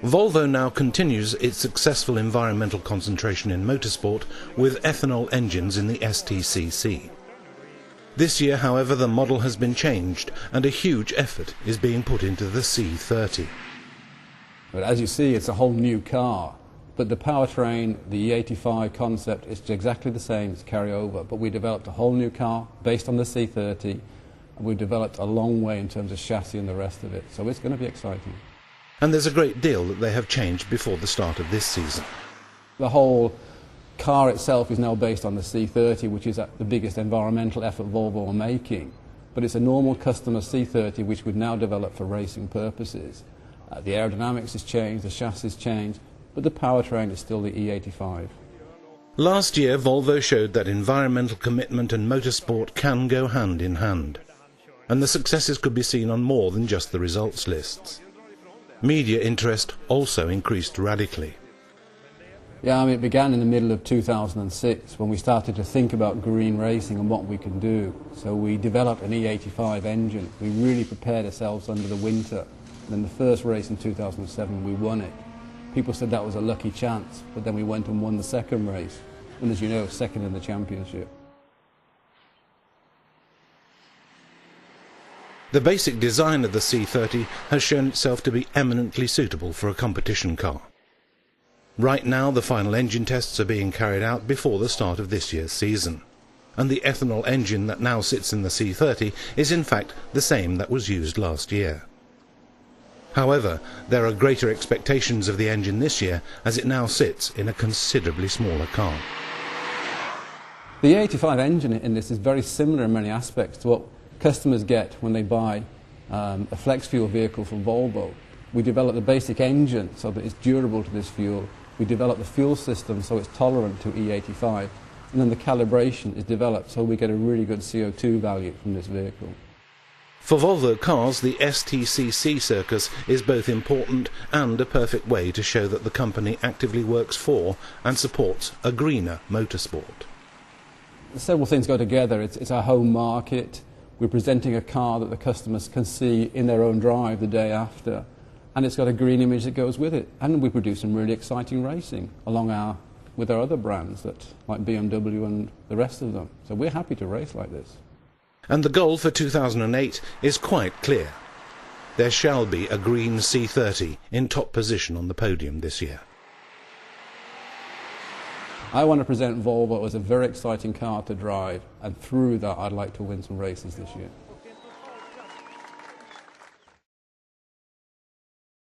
Volvo now continues its successful environmental concentration in motorsport with ethanol engines in the STCC. This year, however, the model has been changed and a huge effort is being put into the C30. But as you see, it's a whole new car. But the powertrain, the E85 concept, is exactly the same as carryover. But we developed a whole new car based on the C30. And we developed a long way in terms of chassis and the rest of it. So it's going to be exciting. And there's a great deal that they have changed before the start of this season. The whole car itself is now based on the C30, which is the biggest environmental effort Volvo are making. But it's a normal customer C30 which we've now developed for racing purposes. The aerodynamics has changed, the chassis has changed, but the powertrain is still the E85. Last year, Volvo showed that environmental commitment and motorsport can go hand in hand. And the successes could be seen on more than just the results lists. Media interest also increased radically. Yeah, I mean, it began in the middle of 2006 when we started to think about green racing and what we can do. So we developed an E85 engine. We really prepared ourselves under the winter. And then the first race in 2007, we won it. People said that was a lucky chance, but then we went and won the second race. And as you know, second in the championship. The basic design of the C30 has shown itself to be eminently suitable for a competition car. Right now, the final engine tests are being carried out before the start of this year's season. And the ethanol engine that now sits in the C30 is in fact the same that was used last year. However, there are greater expectations of the engine this year as it now sits in a considerably smaller car. The E85 engine in this is very similar in many aspects to what customers get when they buy a flex fuel vehicle from Volvo. We develop the basic engine so that it's durable to this fuel. We develop the fuel system so it's tolerant to E85. And then the calibration is developed so we get a really good CO2 value from this vehicle. For Volvo cars, the STCC circus is both important and a perfect way to show that the company actively works for and supports a greener motorsport. Several things go together. It's our home market. We're presenting a car that the customers can see in their own drive the day after. And it's got a green image that goes with it. And we produce some really exciting racing with our other brands like BMW and the rest of them. So we're happy to race like this. And the goal for 2008 is quite clear. There shall be a green C30 in top position on the podium this year. I want to present Volvo as a very exciting car to drive, and through that I'd like to win some races this year.